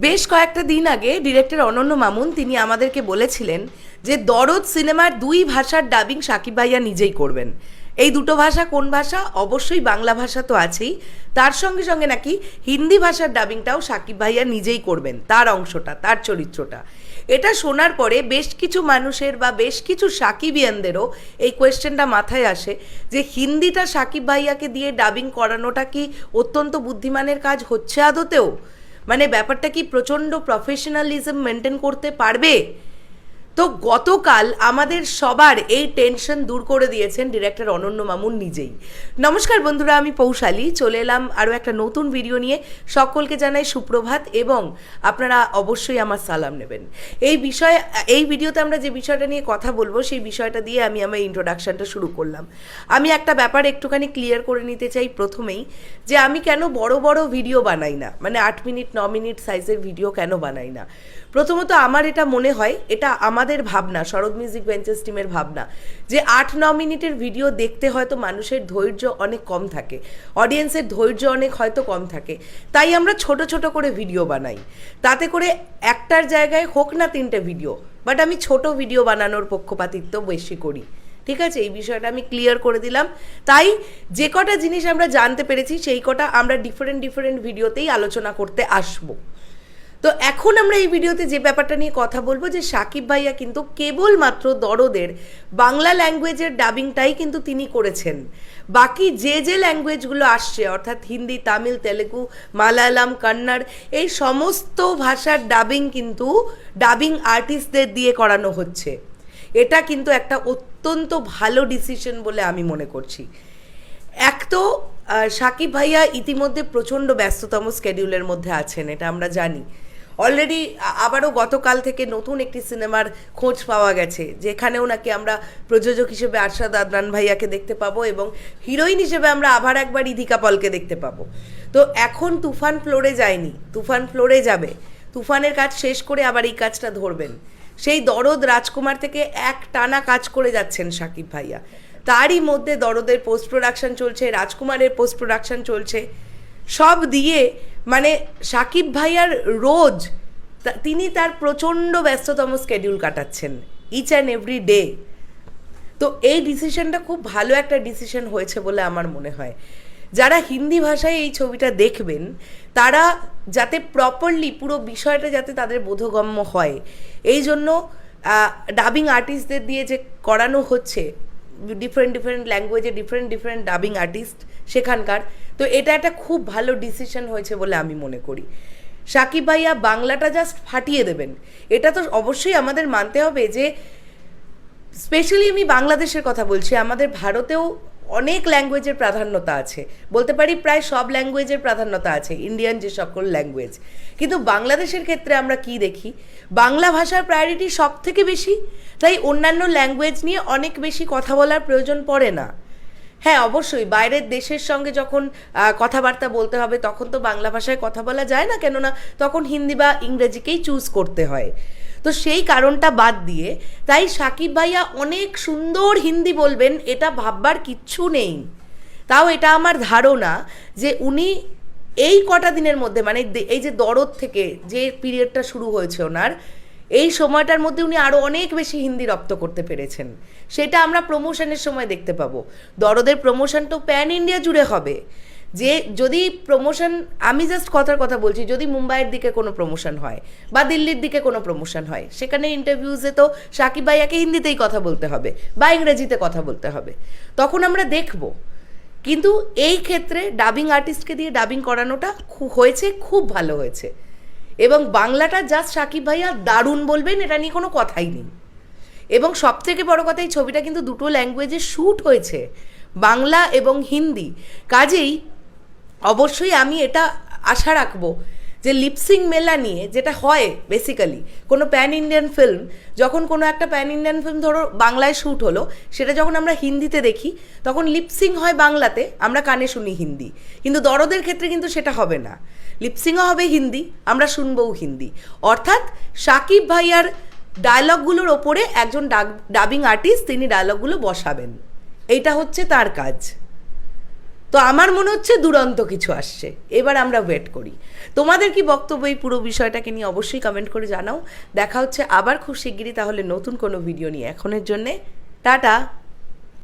বেশ কয়েকটা দিন আগে ডিরেক্টর অনন্য মামুন তিনি আমাদেরকে বলেছিলেন যে দরদ সিনেমার দুই ভাষার ডাবিং সাকিব ভাইয়া নিজেই করবেন। এই দুটো ভাষা কোন ভাষা? অবশ্যই বাংলা ভাষা তো আছেই, তার সঙ্গে সঙ্গে নাকি হিন্দি ভাষার ডাবিংটাও সাকিব ভাইয়া নিজেই করবেন, তার অংশটা, তার চরিত্রটা। এটা শোনার পরে বেশ কিছু মানুষের বা বেশ কিছু সাকিবিয়ানদেরও এই কোয়েশ্চেনটা মাথায় আসে যে হিন্দিটা সাকিব ভাইয়াকে দিয়ে ডাবিং করানোটা কি অত্যন্ত বুদ্ধিমানের কাজ হচ্ছে আদতেও? মানে ব্যাপারটা কি প্রচণ্ড প্রফেশনালিজম মেনটেন করতে পারবে? তো গতকাল আমাদের সবার এই টেনশন দূর করে দিয়েছেন ডিরেক্টর অনন্য মামুন নিজেই। নমস্কার বন্ধুরা, আমি পৌশালী চলে এলাম আরও একটা নতুন ভিডিও নিয়ে। সকলকে জানাই সুপ্রভাত এবং আপনারা অবশ্যই আমার সালাম নেবেন। এই ভিডিওতে আমরা যে বিষয়টা নিয়ে কথা বলবো সেই বিষয়টা দিয়ে আমি আমার ইন্ট্রোডাকশনটা শুরু করলাম। আমি একটা ব্যাপার একটুখানি ক্লিয়ার করে নিতে চাই প্রথমেই, যে আমি কেন বড় বড় ভিডিও বানাই না, মানে 8 মিনিট 9 মিনিট সাইজের ভিডিও কেন বানাই না। প্রথমত আমার এটা মনে হয়, এটা আমাদের ভাবনা, শরৎ মিউজিক ভেঞ্চার্স টিমের ভাবনা, যে 8-9 মিনিটের ভিডিও দেখতে হয়তো মানুষের ধৈর্য অনেক কম থাকে, অডিয়েন্সের ধৈর্য অনেক হয়তো কম থাকে, তাই আমরা ছোট ছোট করে ভিডিও বানাই। তাতে করে একটার জায়গায় হোক না 3টে ভিডিও, বাট আমি ছোট ভিডিও বানানোর পক্ষপাতিত্ব বেশি করি। ঠিক আছে, এই বিষয়টা আমি ক্লিয়ার করে দিলাম। তাই যে কটা জিনিস আমরা জানতে পেরেছি সেই কটা আমরা ডিফারেন্ট ভিডিওতেই আলোচনা করতে আসবো। তো এখন আমরা এই ভিডিওতে যে ব্যাপারটা নিয়ে কথা বলবো, যে সাকিব ভাইয়া কিন্তু কেবলমাত্র দরদের বাংলা ল্যাঙ্গুয়েজের ডাবিংটাই কিন্তু তিনি করেছেন। বাকি যে ল্যাঙ্গুয়েজগুলো আসছে, অর্থাৎ হিন্দি, তামিল, তেলেগু, মালায়ালাম, কন্নড়, এই সমস্ত ভাষার ডাবিং কিন্তু ডাবিং আর্টিস্টদের দিয়ে করানো হচ্ছে। এটা কিন্তু একটা অত্যন্ত ভালো ডিসিশন বলে আমি মনে করছি। এক তো সাকিব ভাইয়া ইতিমধ্যে প্রচণ্ড ব্যস্ততম স্কেডিউলের মধ্যে আছেন, এটা আমরা জানি। অলরেডি আবারও গতকাল থেকে নতুন একটি সিনেমার খোঁজ পাওয়া গেছে, যেখানেও নাকি আমরা প্রযোজক হিসেবে আরশাদ আদনান ভাইয়াকে দেখতে পাবো এবং হিরোইন হিসেবে আমরা আবার একবার ইধিকা পলকে দেখতে পাবো। তো এখন তুফান ফ্লোরে যায়নি, তুফান ফ্লোরে যাবে। তুফানের কাজ শেষ করে আবার এই কাজটা ধরবেন। সেই দরদ রাজকুমার থেকে এক টানা কাজ করে যাচ্ছেন সাকিব ভাইয়া। তারই মধ্যে দরদের পোস্ট প্রোডাকশন চলছে, রাজকুমারের পোস্ট প্রোডাকশন চলছে, সব দিয়ে মানে সাকিব ভাইয়ার রোজ তিনি তার প্রচণ্ড ব্যস্ততম স্কেডিউল কাটাচ্ছেন, ইচ অ্যান্ড এভরি ডে। তো এই ডিসিশনটা খুব ভালো একটা ডিসিশন হয়েছে বলে আমার মনে হয়। যারা হিন্দি ভাষায় এই ছবিটা দেখবেন তারা যাতে প্রপারলি পুরো বিষয়টা যাতে তাদের বোধগম্য হয়, এই জন্য ডাবিং আর্টিস্টদের দিয়ে যে করানো হচ্ছে, ডিফারেন্ট ল্যাঙ্গুয়েজে ডিফারেন্ট ডাবিং আর্টিস্ট সেখানকার, তো এটা একটা খুব ভালো ডিসিশন হয়েছে বলে আমি মনে করি। সাকিব ভাইয়া বাংলাটা জাস্ট ফাটিয়ে দেবেন, এটা তো অবশ্যই আমাদের মানতে হবে। যে স্পেশালি আমি বাংলাদেশের কথা বলছি, আমাদের ভারতেও অনেক ল্যাঙ্গুয়েজের প্রাধান্যতা আছে, বলতে পারি প্রায় সব ল্যাঙ্গুয়েজের প্রাধান্যতা আছে, ইন্ডিয়ান যে সকল ল্যাঙ্গুয়েজ। কিন্তু বাংলাদেশের ক্ষেত্রে আমরা কি দেখি, বাংলা ভাষার প্রায়োরিটি সব থেকে বেশি, তাই অন্যান্য ল্যাঙ্গুয়েজ নিয়ে অনেক বেশি কথা বলার প্রয়োজন পড়ে না। হ্যাঁ, অবশ্যই বাইরের দেশের সঙ্গে যখন কথাবার্তা বলতে হবে তখন তো বাংলা ভাষায় কথা বলা যায় না, কেননা তখন হিন্দি বা ইংরেজিকেই চুজ করতে হয়। তো সেই কারণটা বাদ দিয়ে তাই সাকিব ভাইয়া অনেক সুন্দর হিন্দি বলবেন, এটা ভাববার কিচ্ছু নেই। তাও এটা আমার ধারণা যে উনি এই কটা দিনের মধ্যে, মানে এই যে দরদ থেকে যে পিরিয়ডটা শুরু হয়েছে ওনার, এই সময়টার মধ্যে উনি আরও অনেক বেশি হিন্দি রপ্ত করতে পেরেছেন। সেটা আমরা প্রমোশনের সময় দেখতে পাবো। দরদের প্রমোশন তো প্যান ইন্ডিয়া জুড়ে হবে। যে যদি প্রমোশন, আমি জাস্ট কথার কথা বলছি, যদি মুম্বাইয়ের দিকে কোনো প্রমোশন হয় বা দিল্লির দিকে কোনো প্রমোশন হয়, সেখানে ইন্টারভিউজে তো সাকিব ভাইয়াকে হিন্দিতেই কথা বলতে হবে বা ইংরেজিতে কথা বলতে হবে, তখন আমরা দেখব। কিন্তু এই ক্ষেত্রে ডাবিং আর্টিস্টকে দিয়ে ডাবিং করানোটা হয়েছে, খুব ভালো হয়েছে। এবং বাংলাটা জাস্ট সাকিব ভাইয়া দারুণ বলবেন, এটা নিয়ে কোনো কথাই নেই। এবং সবথেকে বড় কথা, এই ছবিটা কিন্তু দুটো ল্যাঙ্গুয়েজে শ্যুট হয়েছে, বাংলা এবং হিন্দি। কাজেই অবশ্যই আমি এটা আশা রাখবো যে লিপসিং মেলা নিয়ে যেটা হয় বেসিক্যালি কোনো প্যান ইন্ডিয়ান ফিল্ম, যখন কোনো একটা প্যান ইন্ডিয়ান ফিল্ম ধরো বাংলায় শ্যুট হলো, সেটা যখন আমরা হিন্দিতে দেখি তখন লিপসিং হয় বাংলাতে, আমরা কানে শুনি হিন্দি। কিন্তু দরদের ক্ষেত্রে কিন্তু সেটা হবে না, লিপসিংও হবে হিন্দি, আমরা শুনবও হিন্দি। অর্থাৎ সাকিব ভাইয়ার ডায়লগগুলোর ওপরে একজন ডাবিং আর্টিস্ট তিনি ডায়লগগুলো বসাবেন, এইটা হচ্ছে তার কাজ। তো তো আমার মনে হচ্ছে দুরন্ত কিছু আসছে, এবার আমরা ওয়েট করি। তোমাদের কি বক্তব্য এই পুরো বিষয়টাকে নিয়ে অবশ্যই কমেন্ট করে জানাও। দেখা হচ্ছে আবার খুব শিগগিরই তাহলে নতুন কোনো ভিডিও নিয়ে। এখনের জন্যে টাটা।